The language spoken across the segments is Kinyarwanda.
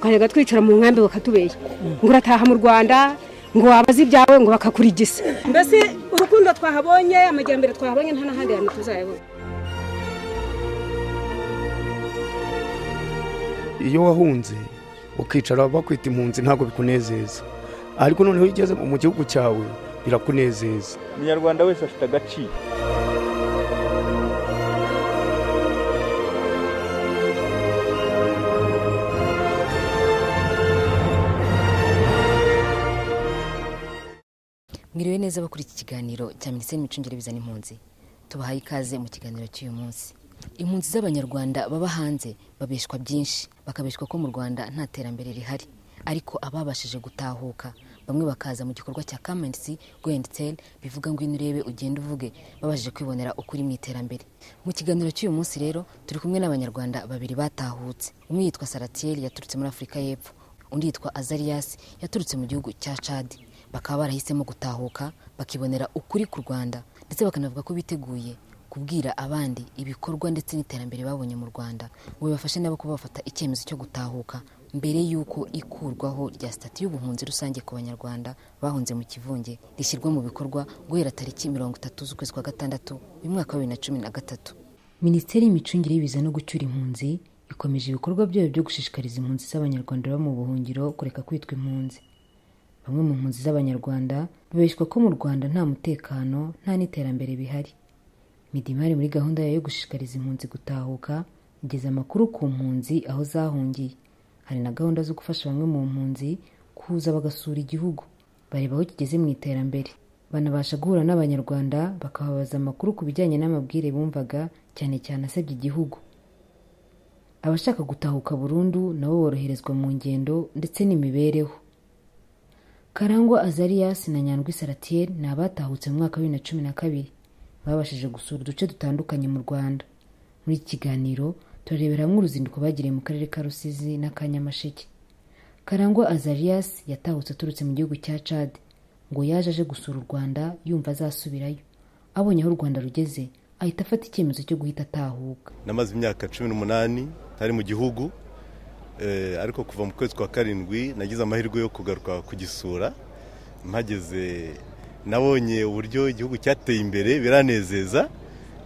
twajyaga twicara mu nkambi bakatubeshya ngo urataha mu Rwanda ngo wabaze ibyawe ngo bakakurigisa. Mbese urukundo twahabonye, amajyambere twahabonye nta nahandi hantu tuzayabona. Iyo wahunze ukicara bakwita impunzi ntabwo bikunezeza, ariko noneho igeze mu gihugu cyawe birakunezeza. Umunyarwanda wese afite agaciro. Mwiriwe neza bakuri iki kiganiro cya Minisiteri y'Imicungire y'Ibiza n'Impunzi. Tubahaye ikaze mu kiganiro cy'uyu munsi. Impunzi z'abanyarwanda baba hanze babeshwa byinshi, bakabeshwa ko mu Rwanda nta terambere rihari, ariko ababashije gutahuka bamwe bakaza mu gikorwa cya Kamensi Go and Tell bivuga ngo inurebe ugenda uvuge, babashije kwibonera ukuri mu iterambere. Mu kiganiro cy'uyu munsi rero turi kumwe n'abanyarwanda babiri batahutse. Umwe yitwa Saratiel yaturutse muri Afrika y'Epfo, undi yitwa Azarias yaturutse mu gihugu cya Chad. Bakaba barahisemo gutahuka bakibonera ukuri ku Rwanda, ndetse bakanavuga ko biteguye kubwira abandi ibikorwa ndetse n'iterambere babonye mu Rwanda, ngo bafashe nabo kuba bafata icyemezo cyo gutahuka mbere y'uko ikurwaho rya stati y'ubuhunzi rusange ku banyarwanda bahunze mu kivunge rishyirwa mu bikorwa guhera tariki 30 z'ukwezi kwa gatandatu uyu mwaka wa 2013. Minisiteri y'Imicungire y'Ibiza no Gucyura Impunzi ikomeje ibikorwa byayo byo gushishikariza impunzi z'abanyarwanda baba mu buhungiro kureka kwitwa impunzi. Bamwe mu mpunzi z'abanyarwanda babeshwa ko mu Rwanda nta mutekano nta n'iterambere bihari. Midimari muri gahunda yo gushishikariza impunzi gutahuka igeze amakuru ku mpunzi aho zahungiye. Hari na gahunda zo gufasha bamwe mu mpunzi kuza bagasura igihugu bareba aho kigeze mu iterambere, banabasha guhura n'abanyarwanda bakababaza amakuru ku bijyanye n'amabwire bumvaga cyane cyane asebya igihugu. Abashaka gutahuka burundu nabo boroherezwa mu ngendo ndetse n'imibereho. Karangwa Azarias na Nyandwi Saratiel ni abatahutse mu mwaka wa 2012 babashije gusura uduce dutandukanye mu Rwanda. Muri iki kiganiro turarebera hamwe uruzinduko bagiriye mu karere ka Rusizi na Kanyamasheke. Karangwa Azarias yatahutse aturutse mu gihugu cya Chad, ngo yaje aje gusura u Rwanda yumva azasubirayo. Abonye aho u Rwanda rugeze ahita afata icyemezo cyo guhita atahuka. Namaze imyaka 18 tari mu gihugu, ariko kuva mu kwezi kwa 7 nagize amahirwe yo kugaruka kugisura. Mpageze nabonye uburyo igihugu cyateye imbere biranezeza,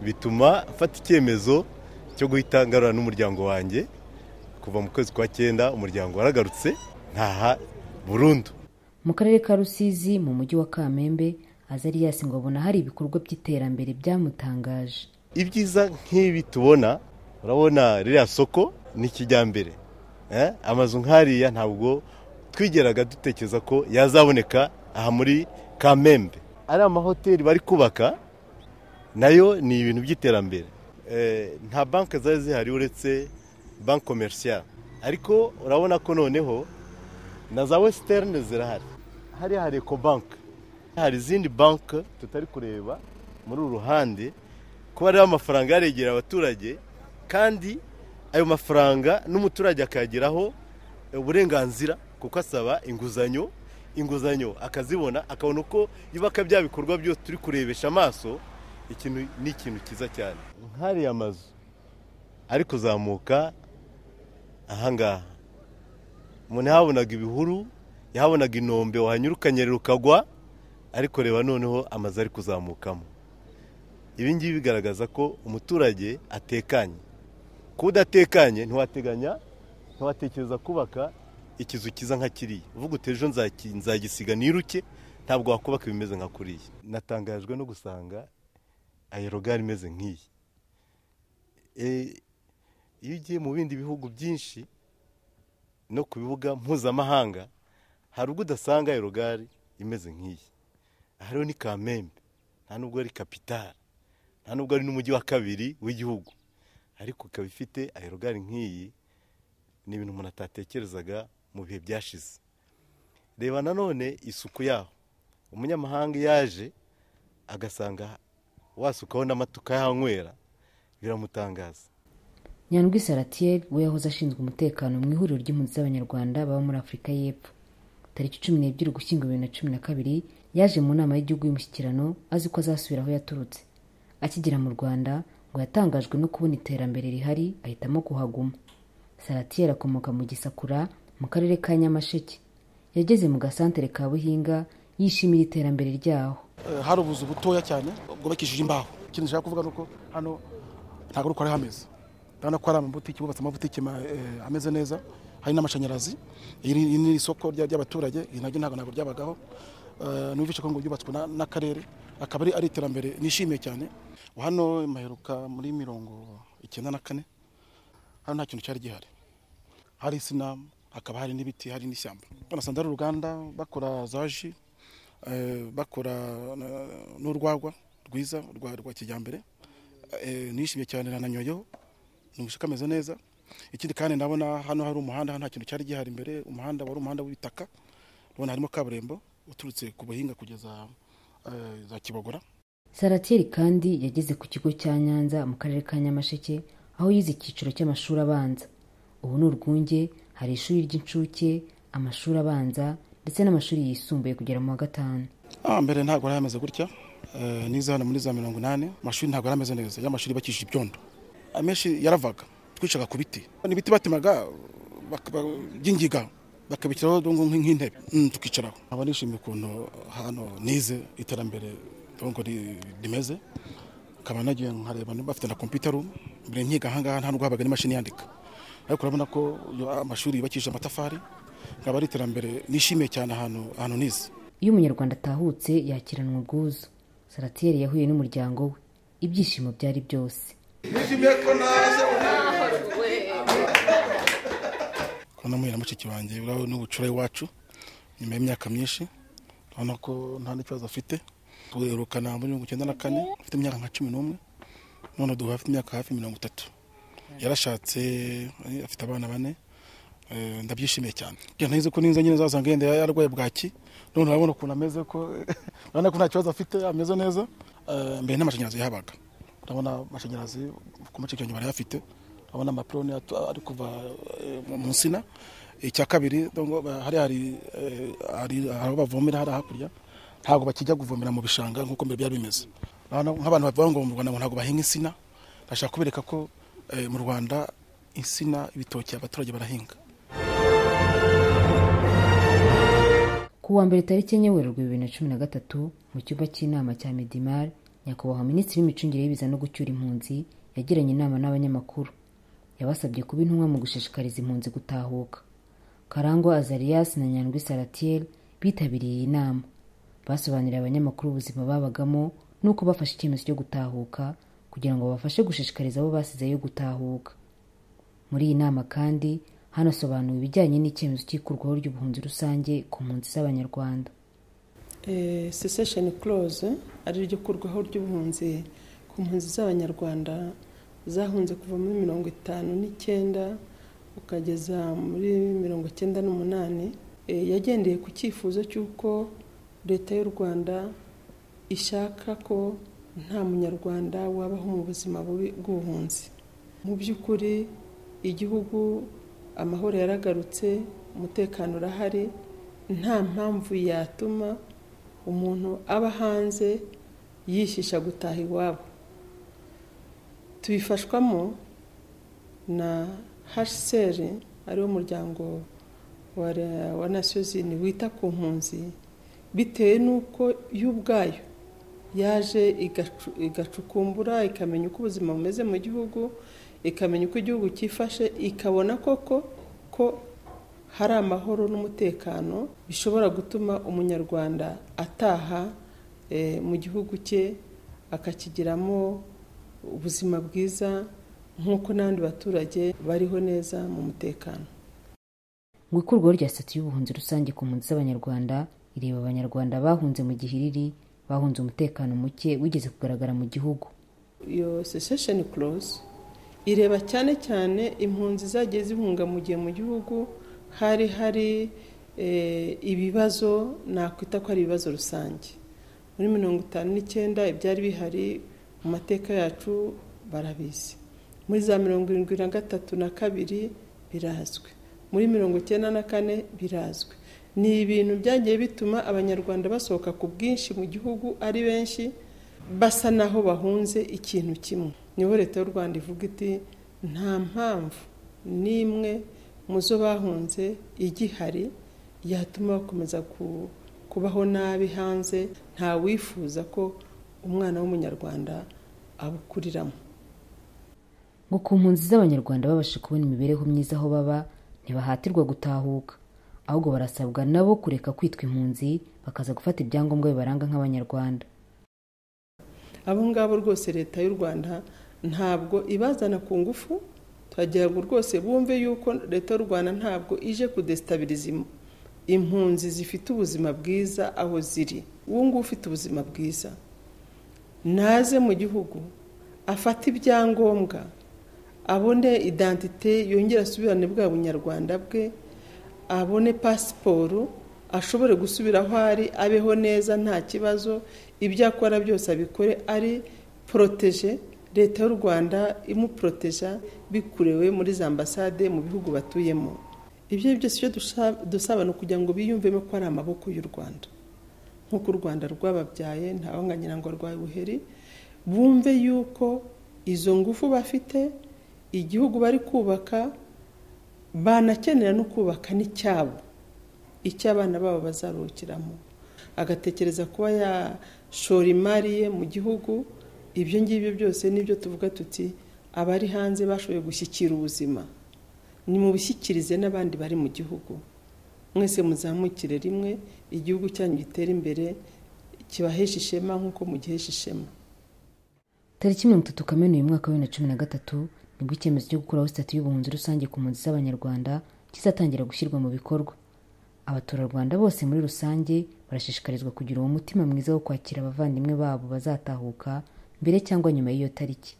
bituma mfata icyemezo cyo guhita ngarura n'umuryango wanjye. Kuva mu kwezi kwa 9 umuryango waragarutse ntaha burundu. Mu karere ka Rusizi mu mujyi wa Kamembe, Azarias ngo abona hari ibikorwa by'iterambere byamutangaje. Ibyiza nk'ibi tubona, urabona ririya soko ni kijyambere. Amazu nkariya ntabwo twigeraga dutekereza ko yazaboneka aha muri Kamembe. Ari amahoteli bari kubaka nayo ni ibintu by'iterambere. Nta banke zari zihari uretse banke commercial, ariko urabona ko noneho na za Western zirahari. Hari Ecobank, hari izindi banke tutari kureba muri uruhande, kuba ari amafaranga yaregera abaturage, kandi ayo mafaranga n'umuturage akageraho uburenganzira kuko asaba inguzanyo akazibona, akabona uko yubaka bya bikorwa byose turi kurebesha amaso. Ikintu ni ikintu kiza cyane. Nkari amazu ari kuzamuka ahangaha, umuntu yabonaga ibihuru, yabonaga inombe, wahanyurukanyerera ukagwa, ariko reba noneho amazu ari kuzamukamo. Ibi ngibi bigaragaza ko umuturage atekanye. Kudatekanye ntiwatekereza kubaka ikizu kiza nka kiriya. Uvuga utejo nzagisiga niruke, ntabwo wakubaka ibimeze nka kuriya. Natangajwe no gusanga aerogare imeze nk'iyi. Iyo ugiye mu bindi bihugu byinshi no ku bibuga mpuzamahanga, hari ubwo udasanga aerogare imeze nk'iyi. Hariho ni Kamembe, nta nubwo ari capital, nta nubwo ari n'umujyi wa kabiri w'igihugu, ariko ikaba ifite aerogare nk'iyi. Ni ibintu umuntu atatekerezaga mu bihe byashize. Reba nanone isuku yaho, umunyamahanga yaje agasanga wasukaho n'amatuka yahanywera, biramutangaza. Nyandwi Saratiel we yahoze ashinzwe umutekano mu ihuriro ry'impunzi z'abanyarwanda baba muri Afrika y'Epfo. Tariki 12 Ugushyingo 2012 yaje mu nama y'igihugu y'umushyikirano azi ko azasubira aho yaturutse. Akigera mu Rwanda ngo yatangajwe no kubona iterambere rihari ahitamo kuhaguma. Saratiel akomoka mu Gisakura mu karere ka Nyamasheke. Yageze mu gasantere ka Buhinga yishimira iterambere ryaho. Hari ubuzu butoya cyane bwubakishije imbaho. Ikintu nshaka kuvuga nuko hano ntabwo ari hameze. Ndabona ko ari amabutiki, bubatse amabutiki ameze neza, hari n'amashanyarazi. Iri ni isoko ry'abaturage, nabyo ntabwo ryabagaho. Numvise ko ngo byubatswe n'akarere, akaba ari iterambere nishimiye cyane. Hano maheruka muri 1994 hano nta kintu cyari gihari. Hari insina, hakaba hari n'ibiti, hari n'ishyamba. Banasanze ari uruganda bakora zaji, bakora n'urwagwa rwiza rwa kijyambere. Nishimiye cyane nananyoyeho, numvise kameze neza. Ikindi kandi ndabona hano hari umuhanda, nta kintu cyari gihari imbere. Umuhanda wari umuhanda w'ibitaka, ndabona harimo kaburimbo uturutse ku Buhinga kugeza za Kibogora. Salatiel kandi yageze ku kigo cya Nyanza mu karere ka Nyamasheke, aho yize icyiciro cy'amashuri abanza. Ubu ni urwunge, hari ishuri ry'incuke, amashuri abanza ndetse n'amashuri yisumbuye kugera mu wa 5. Mbere ntabwo ari ameze gutya. Niza hano muri za 80 amashuri ntabwo ari ameze neza. Y'amashuri bakishije ibyondo. Amenshi yaravaga. Twicaga ku biti. N'ibiti batimaga by'ingiga bakabikiraho nk'intebe tukicaraho. Aba nishimiye ukuntu hano nize iterambere ngo rimeze. Kaba nagiye nkareba bafite na computer room. Mbere nkiga ahangaha nta n'ubwo n'imashini yandika. Ariko urabona ko amashuri yubakishije amatafari. Kaba ari iterambere nishimiye cyane ahantu nize. Iyo umunyarwanda atahutse yakiranwa ubwuzu. Salatiel yahuye n'umuryango we. Ibyishimo byari byose. Kuna muye na mushiki wanjye uraho n'ubucura iwacu nyuma y'imyaka myinshi. Urabona ko nta n'ikibazo afite. Tuherukana muri 1994 afite imyaka nka 11. None duha afite imyaka hafi 30. Yarashatse afite abana 4. Ndabyishimiye cyane. Ntize ko ninza nyine zasanga yenda yarwaye bwaki. None urabona ukuntu ameze ko urabona ko nta kibazo afite, ameze neza. Mbere n'amashanyarazi yahabaga. Urabona amashanyarazi ku macikanye bari afite. Urabona amaprone ari kuva mu nsina. Icya kabiri hari aho bavomera hari hakurya. Ntabwo bakijya kuvomera mu bishanga nkuko mbere byari bimeze. Nk'abantu bavuga ngo mu Rwanda ntabwo bahinga insina. Ndashaka kubereka ko mu Rwanda insina, ibitoki abaturage barahinga. Ku wa mbere tariki enye Werurwe 2013 mu cyumba cy'inama cya Medimar, Nyakubahwa Minisitiri w'Imicungire y'ibiza no gucyura impunzi yagiranye inama n'abanyamakuru. Yabasabye kuba intumwa mu gushishikariza impunzi gutahuka. Karangwa Azarias na Nyandwi Salatiel bitabiriye iyi nama. Basobanurira abanyamakuru ubuzima babagamo nuko bafashe icyemezo cyo gutahuka kugira ngo babafashe gushishikariza abo basizeyo gutahuka. Muri iyi nama kandi hanasobanuwe ibijyanye n'icyemezo cy'ikurwaho ry'ubuhunzi rusange ku mpunzi z'abanyarwanda. Cessation clause ari ryo kurwaho ry'ubuhunzi ku mpunzi z'abanyarwanda zahunze kuva muri 59 ukageza muri 98. Yagendeye ku cyifuzo cy'uko leta y'u Rwanda ishaka ko nta munyarwanda wabaho mu buzima bubi bw'ubuhunzi. Mu by'ukuri igihugu amahoro yaragarutse, umutekano urahari, nta mpamvu yatuma umuntu aba hanze yishisha gutaha iwabo. Tubifashwamo na HCR ari wo muryango wa Nations Unies wita ku mpunzi, bitewe nuko y'ubwayo yaje igacukumbura ikamenya uko ubuzima bumeze mu gihugu, ikamenya uko igihugu cyifashe, ikabona koko ko hari amahoro n'umutekano bishobora gutuma umunyarwanda ataha mu gihugu cye akakigiramo ubuzima bwiza nk'uko n'abandi baturage bariho neza mu mutekano. Mu ikurwaho rya sitati y'ubuhunzi rusange ku mpunzi z'abanyarwanda ireba abanyarwanda bahunze mu gihiriri, bahunze umutekano muke wigeze kugaragara mu gihugu. Iyo cessation clause ireba cyane cyane impunzi zagiye zihunga mu gihe mu gihugu hari ibibazo nakwita ko ari ibibazo rusange. Muri 59 ibyari bihari mu mateka yacu barabizi. Muri za 73 na 2 birazwe. Muri 94 birazwe. Ni ibintu byagiye bituma abanyarwanda basohoka ku bwinshi mu gihugu ari benshi, basa naho bahunze ikintu kimwe. Niho leta y'u Rwanda ivuga iti nta mpamvu n'imwe mu zo bahunze igihari yatuma bakomeza kubaho nabi hanze. Nta wifuza ko umwana w'umunyarwanda abukuriramo. ngo ku mpunzi z'abanyarwanda babashe kubona imibereho myiza aho baba ntibahatirwa gutahuka, ahubwo barasabwa nabo kureka kwitwa impunzi bakaza gufata ibyangombwa bibaranga nk'abanyarwanda. Abo ngabo rwose leta y'u Rwanda ntabwo ibazana ku ngufu, twagira ngo rwose bumve yuko leta y'u Rwanda ntabwo ije kudestabiliza impunzi zifite ubuzima bwiza aho ziri. Uwo nguwo ufite ubuzima bwiza naze mu gihugu afata ibyangombwa, abone identite, yongera asubirane bwa bunyarwanda bwe, abone pasiporo, ashobore gusubira aho ari, abeho neza nta kibazo, ibyo akora byose abikore ari protege. Leta y'u Rwanda imuproteja bikurewe muri za ambasade mu bihugu batuyemo. Ibyo byose icyo dusaba no kugira ngo biyumvemo ko ari amaboko y'u Rwanda, nk'uko u Rwanda rwababyaye ntawanganyira ngo rwaye ubuheri. Bumve yuko izo ngufu bafite, igihugu bari kubaka, banakenera no kubaka n'icyabo, icy'abana babo bazarukiramo, agatekereza kuba yashora imari ye mu gihugu. Ibyo ngibyo byose nibyo tuvuga tuti abari hanze bashoboye gushyikira ubuzima, ni mu bishyikirize n'abandi bari mu gihugu. Mwese muzamukire rimwe, igihugu cyanyu gitera imbere, kibahesha ishema nk'uko mugihesha ishema. Tariki 30 Kamena uyu mwaka wa 2013 nibwo icyemezo cyo gukuraho sitati y'ubuhunzi rusange ku mpunzi z'abanyarwanda kizatangira gushyirwa mu bikorwa. Abaturarwanda bose muri rusange barashishikarizwa kugira uwo mutima mwiza wo kwakira abavandimwe babo bazatahuka mbere cyangwa nyuma y'iyo tariki.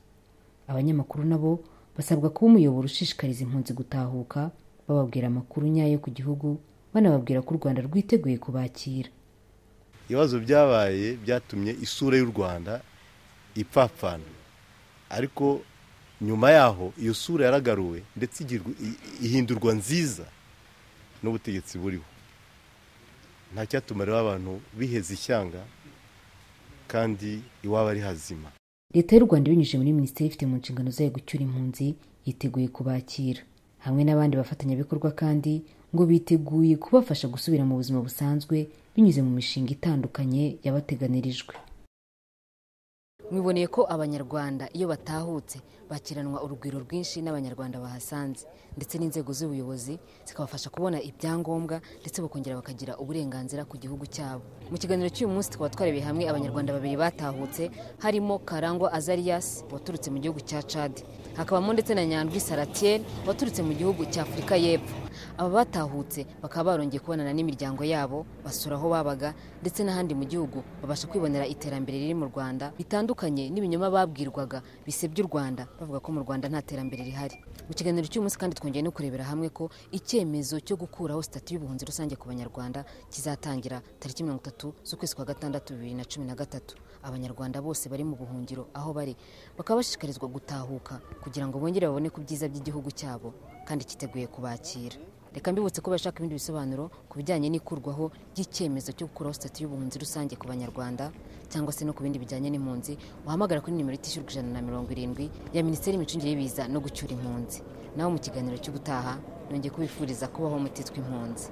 Abanyamakuru nabo basabwa kuba umuyoboro ushishikariza impunzi gutahuka, bababwira amakuru nyayo ku gihugu, banababwira ko u Rwanda rwiteguye kubakira. Ibibazo byabaye byatumye isura y'u Rwanda ipfapfana, ariko nyuma yaho iyo sura yaragaruwe ndetse ihindurwa nziza n'ubutegetsi buriho. Nta cyatuma rero abantu biheza ishyanga kandi iwaba ari hazima. Leta y'u Rwanda ibinyujije muri minisiteri ifite mu nshingano zayo gucyura impunzi yiteguye kubakira hamwe n'abandi bafatanyabikorwa, kandi ngo biteguye kubafasha gusubira mu buzima busanzwe binyuze mu mishinga itandukanye yabateganirijwe. Mwiboneye ko abanyarwanda iyo batahutse bakiranwa urugwiro rwinshi n'abanyarwanda bahasanze, ndetse n'inzego z'ubuyobozi zikabafasha kubona ibyangombwa ndetse bakongera bakagira uburenganzira ku gihugu cyabo. Mu kiganiro cy'uyu munsi tukaba twarebeye hamwe abanyarwanda babiri batahutse, harimo Karangwa Azarias waturutse mu gihugu cya Chad, hakabamo ndetse na Nyandwi Saratiel waturutse mu gihugu cya Afurika y'Epfo. Aba batahutse bakaba barongeye kubonana n'imiryango yabo, basura aho babaga ndetse n'ahandi mu gihugu, babasha kwibonera iterambere riri mu Rwanda bitandukanye n'ibinyoma babwirwaga bisebya u Rwanda bavuga ko mu Rwanda nta terambere rihari. Mu kiganiro cy'umunsi kandi twongeye no kurebera hamwe ko icyemezo cyo gukuraho sitati y'ubuhunzi rusange ku banyarwanda kizatangira tariki 30 z'ukwezi kwa gatandatu 2013. Abanyarwanda bose bari mu buhungiro aho bari bakaba bashishikarizwa gutahuka kugira ngo bongere babone ku byiza by'igihugu cyabo kandi kiteguye kubakira. Reka mbibutse ko bashaka ibindi bisobanuro ku bijyanye n'ikurwaho ry'icyemezo cyo gukuraho sitati y'ubuhunzi rusange ku banyarwanda cyangwa se no ku bindi bijyanye n'impunzi, wahamagara kuri nimero itishyurwa 170 ya Minisiteri y'Imicungire y'Ibiza no gucyura impunzi. Naho mu kiganiro cy'ubutaha nongeye kubifuriza kubaho mutitwa impunzi.